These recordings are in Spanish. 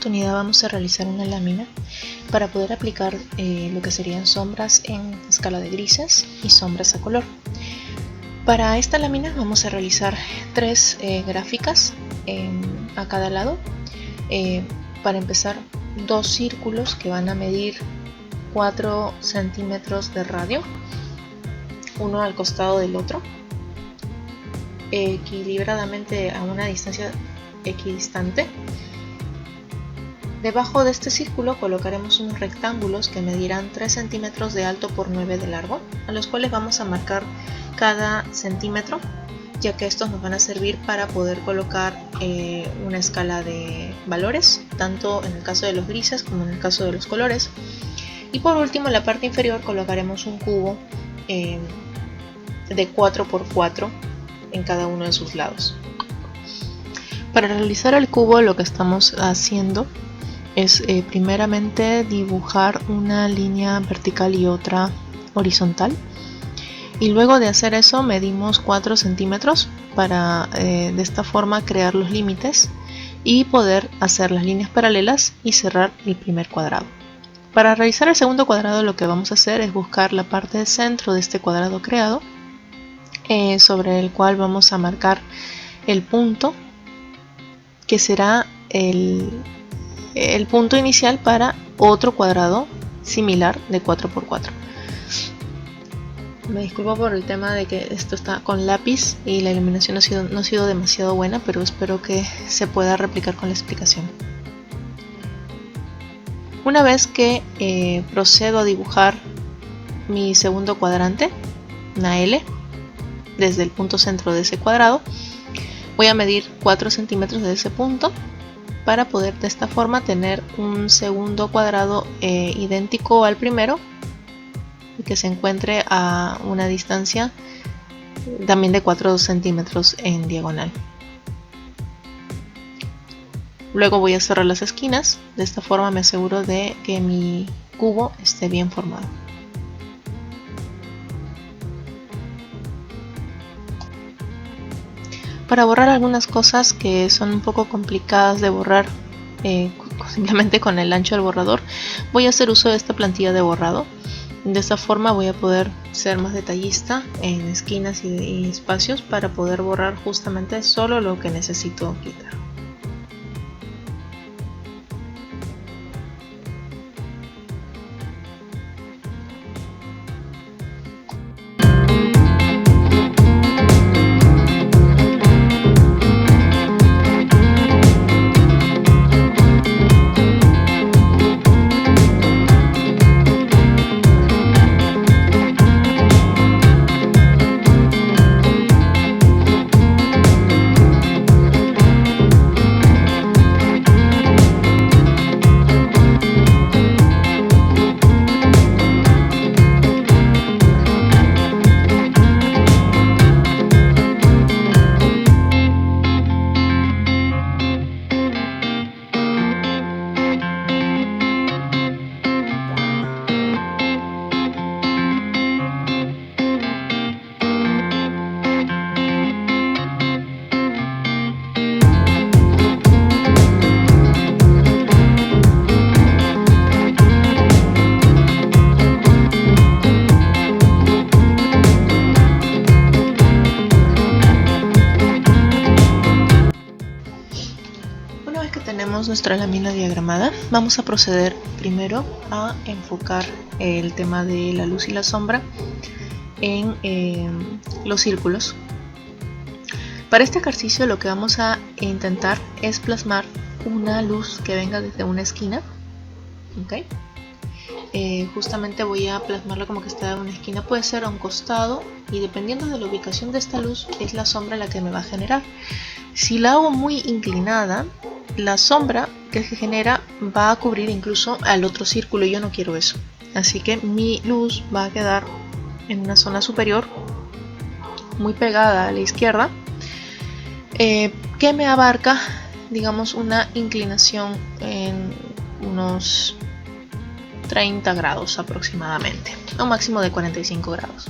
oportunidad vamos a realizar una lámina para poder aplicar lo que serían sombras en escala de grises y sombras a color. Para esta lámina vamos a realizar 3 gráficas a cada lado. Para empezar, 2 círculos que van a medir 4 centímetros de radio, uno al costado del otro, equilibradamente a una distancia equidistante. Debajo de este círculo colocaremos unos rectángulos que medirán 3 centímetros de alto por 9 de largo, a los cuales vamos a marcar cada centímetro, ya que estos nos van a servir para poder colocar una escala de valores, tanto en el caso de los grises como en el caso de los colores. Y por último, en la parte inferior colocaremos un cubo de 4 por 4 en cada uno de sus lados. Para realizar el cubo, lo que estamos haciendo es primeramente dibujar una línea vertical y otra horizontal, y luego de hacer eso medimos 4 centímetros para de esta forma crear los límites y poder hacer las líneas paralelas y cerrar el primer cuadrado. Para realizar el segundo cuadrado, lo que vamos a hacer es buscar la parte del centro de este cuadrado creado, sobre el cual vamos a marcar el punto que será el punto inicial para otro cuadrado similar de 4 por 4. Me disculpo por el tema de que esto está con lápiz y la iluminación no ha sido demasiado buena, pero espero que se pueda replicar con la explicación. Una vez que procedo a dibujar mi segundo cuadrante, una L, desde el punto centro de ese cuadrado, voy a medir 4 centímetros de ese punto para poder de esta forma tener un segundo cuadrado idéntico al primero y que se encuentre a una distancia también de 4 centímetros en diagonal. Luego voy a cerrar las esquinas, de esta forma me aseguro de que mi cubo esté bien formado. Para borrar algunas cosas que son un poco complicadas de borrar simplemente con el ancho del borrador, voy a hacer uso de esta plantilla de borrado. De esta forma voy a poder ser más detallista en esquinas y espacios para poder borrar justamente solo lo que necesito quitar. Nuestra lámina diagramada, vamos a proceder primero a enfocar el tema de la luz y la sombra en los círculos. Para este ejercicio lo que vamos a intentar es plasmar una luz que venga desde una esquina, ¿okay? Justamente voy a plasmarla como que está en una esquina, puede ser a un costado, y dependiendo de la ubicación de esta luz es la sombra la que me va a generar. Si la hago muy inclinada, la sombra que se genera va a cubrir incluso al otro círculo y yo no quiero eso. Así que mi luz va a quedar en una zona superior, muy pegada a la izquierda, que me abarca, digamos, una inclinación en unos 30 grados aproximadamente, a un máximo de 45 grados.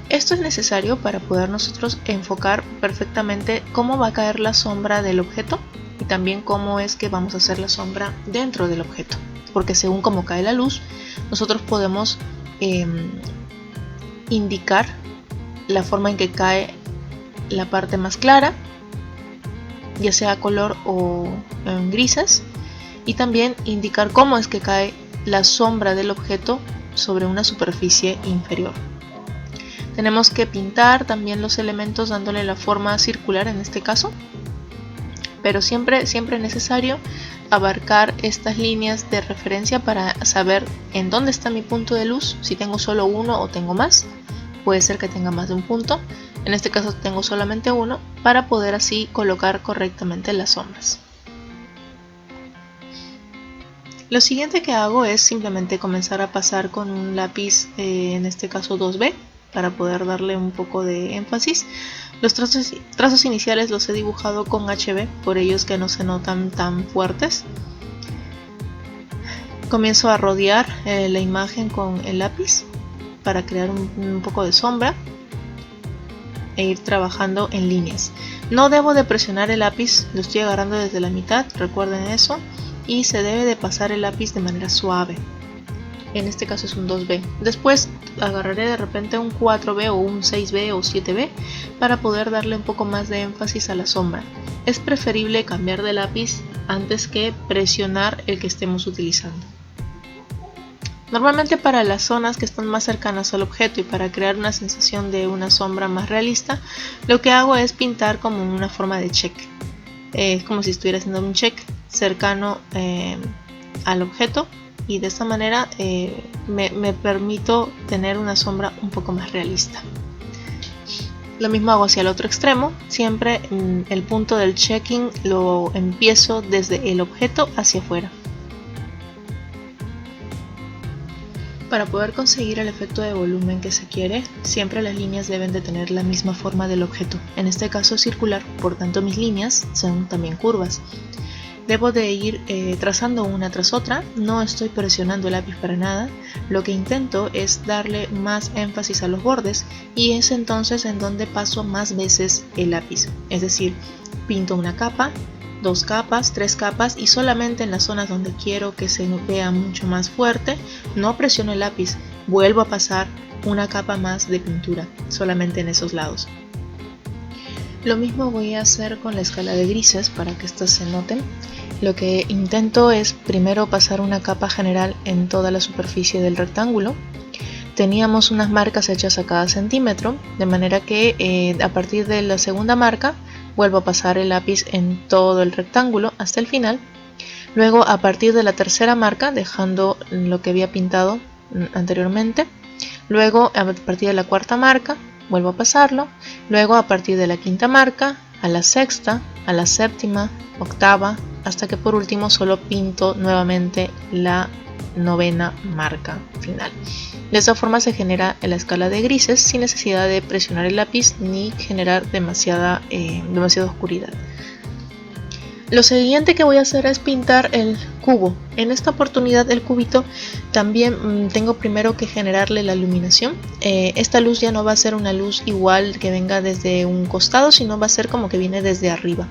Esto es necesario para poder nosotros enfocar perfectamente cómo va a caer la sombra del objeto y también cómo es que vamos a hacer la sombra dentro del objeto, porque según cómo cae la luz nosotros podemos indicar la forma en que cae la parte más clara, ya sea color o en grises, y también indicar cómo es que cae la sombra del objeto sobre una superficie inferior. Tenemos que pintar también los elementos dándole la forma circular en este caso, pero siempre es necesario abarcar estas líneas de referencia para saber en dónde está mi punto de luz, si tengo solo uno o tengo más. Puede ser que tenga más de un punto, en este caso tengo solamente uno, para poder así colocar correctamente las sombras. Lo siguiente que hago es simplemente comenzar a pasar con un lápiz, en este caso 2B, para poder darle un poco de énfasis. Los trazos iniciales los he dibujado con HB, por ello es que no se notan tan fuertes. Comienzo a rodear la imagen con el lápiz para crear un poco de sombra e ir trabajando en líneas. No debo de presionar el lápiz, lo estoy agarrando desde la mitad, recuerden eso, y se debe de pasar el lápiz de manera suave. En este caso es un 2B. Después agarraré de repente un 4B o un 6B o 7B para poder darle un poco más de énfasis a la sombra. Es preferible cambiar de lápiz antes que presionar el que estemos utilizando. Normalmente para las zonas que están más cercanas al objeto y para crear una sensación de una sombra más realista, lo que hago es pintar como una forma de check. Es como si estuviera haciendo un check cercano al objeto, y de esta manera me permito tener una sombra un poco más realista. Lo mismo hago hacia el otro extremo, siempre el punto del checking lo empiezo desde el objeto hacia afuera. Para poder conseguir el efecto de volumen que se quiere, siempre las líneas deben de tener la misma forma del objeto, en este caso circular, por tanto mis líneas son también curvas. Debo de ir trazando una tras otra, no estoy presionando el lápiz para nada, lo que intento es darle más énfasis a los bordes y es entonces en donde paso más veces el lápiz, es decir, pinto una capa, 2 capas, 3 capas y solamente en las zonas donde quiero que se vea mucho más fuerte, no presiono el lápiz, vuelvo a pasar una capa más de pintura, solamente en esos lados. Lo mismo voy a hacer con la escala de grises para que estas se noten. Lo que intento es primero pasar una capa general en toda la superficie del rectángulo. Teníamos unas marcas hechas a cada centímetro, de manera que a partir de la segunda marca vuelvo a pasar el lápiz en todo el rectángulo hasta el final. Luego a partir de la tercera marca, dejando lo que había pintado anteriormente. Luego a partir de la cuarta marca vuelvo a pasarlo. Luego a partir de la quinta marca, a la sexta, a la séptima, octava, hasta que por último solo pinto nuevamente la novena marca final. De esta forma se genera la escala de grises sin necesidad de presionar el lápiz ni generar demasiada oscuridad. Lo siguiente que voy a hacer es pintar el cubo. En esta oportunidad el cubito también tengo primero que generarle la iluminación. Esta luz ya no va a ser una luz igual que venga desde un costado, sino va a ser como que viene desde arriba.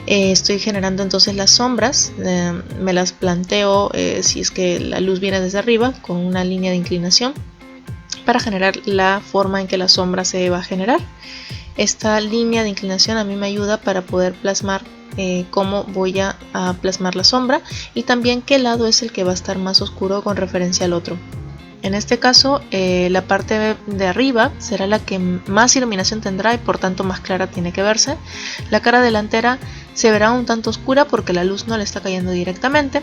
Estoy generando entonces las sombras, me las planteo si es que la luz viene desde arriba con una línea de inclinación para generar la forma en que la sombra se va a generar. Esta línea de inclinación a mí me ayuda para poder plasmar cómo voy a plasmar la sombra y también qué lado es el que va a estar más oscuro con referencia al otro. En este caso la parte de arriba será la que más iluminación tendrá y por tanto más clara tiene que verse. La cara delantera se verá un tanto oscura porque la luz no le está cayendo directamente.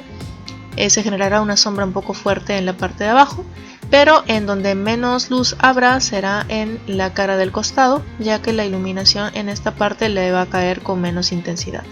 Se generará una sombra un poco fuerte en la parte de abajo, pero en donde menos luz habrá será en la cara del costado, ya que la iluminación en esta parte le va a caer con menos intensidad.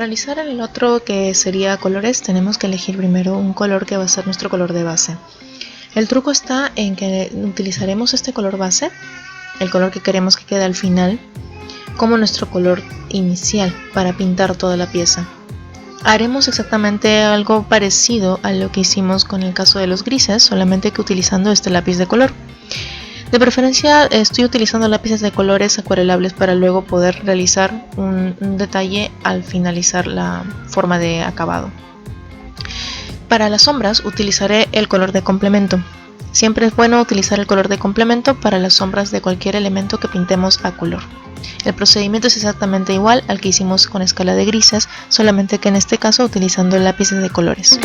realizar el otro, que sería colores, tenemos que elegir primero un color que va a ser nuestro color de base. El truco está en que utilizaremos este color base, el color que queremos que quede al final, como nuestro color inicial para pintar toda la pieza. Haremos exactamente algo parecido a lo que hicimos con el caso de los grises, solamente que utilizando este lápiz de color. De preferencia estoy utilizando lápices de colores acuarelables para luego poder realizar un detalle al finalizar la forma de acabado. Para las sombras utilizaré el color de complemento. Siempre es bueno utilizar el color de complemento para las sombras de cualquier elemento que pintemos a color. El procedimiento es exactamente igual al que hicimos con escala de grises, solamente que en este caso utilizando lápices de colores.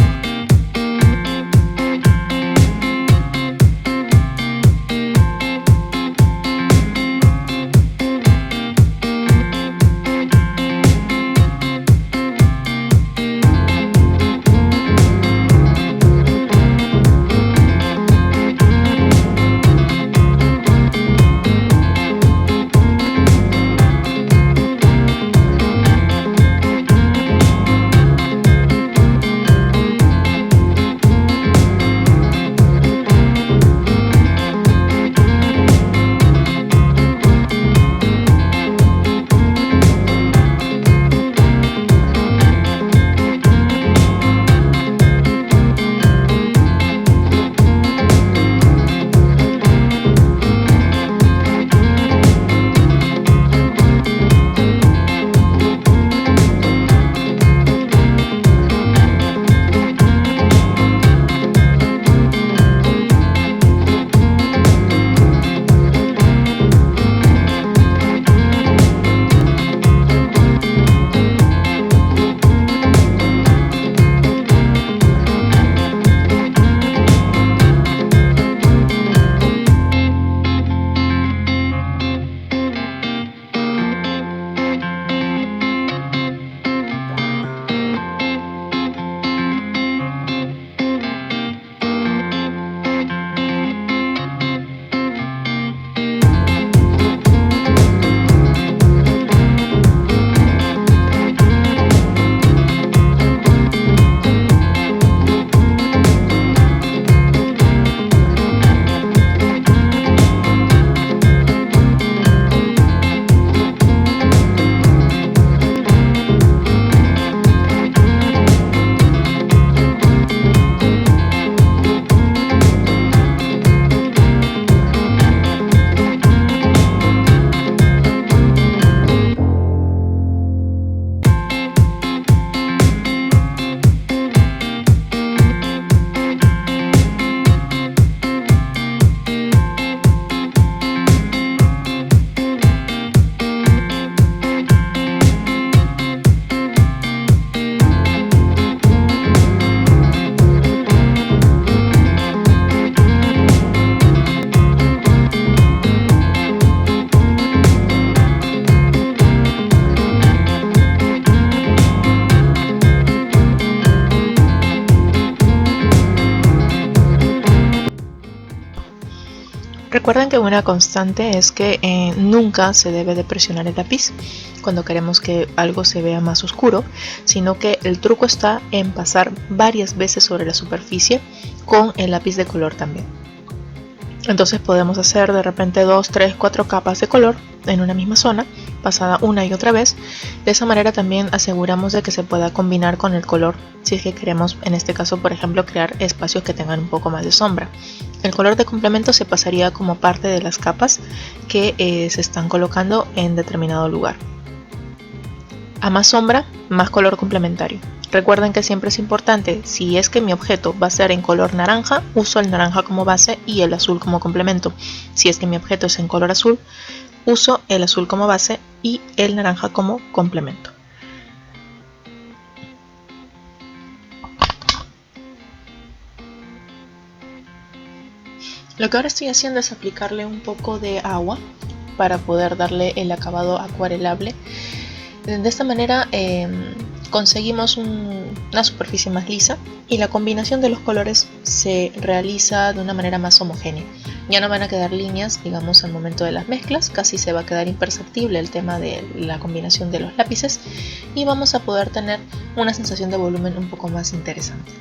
Recuerden que una constante es que nunca se debe de presionar el lápiz cuando queremos que algo se vea más oscuro, sino que el truco está en pasar varias veces sobre la superficie con el lápiz de color también. Entonces podemos hacer de repente 2, 3, 4 capas de color en una misma zona, pasada una y otra vez. De esa manera también aseguramos de que se pueda combinar con el color, si es que queremos, en este caso por ejemplo, crear espacios que tengan un poco más de sombra. El color de complemento se pasaría como parte de las capas que se están colocando en determinado lugar. A más sombra, más color complementario. Recuerden que siempre es importante, si es que mi objeto va a ser en color naranja, uso el naranja como base y el azul como complemento. Si es que mi objeto es en color azul, uso el azul como base y el naranja como complemento. Lo que ahora estoy haciendo es aplicarle un poco de agua para poder darle el acabado acuarelable. De esta manera conseguimos una superficie más lisa y la combinación de los colores se realiza de una manera más homogénea. Ya no van a quedar líneas, digamos, al momento de las mezclas, casi se va a quedar imperceptible el tema de la combinación de los lápices y vamos a poder tener una sensación de volumen un poco más interesante.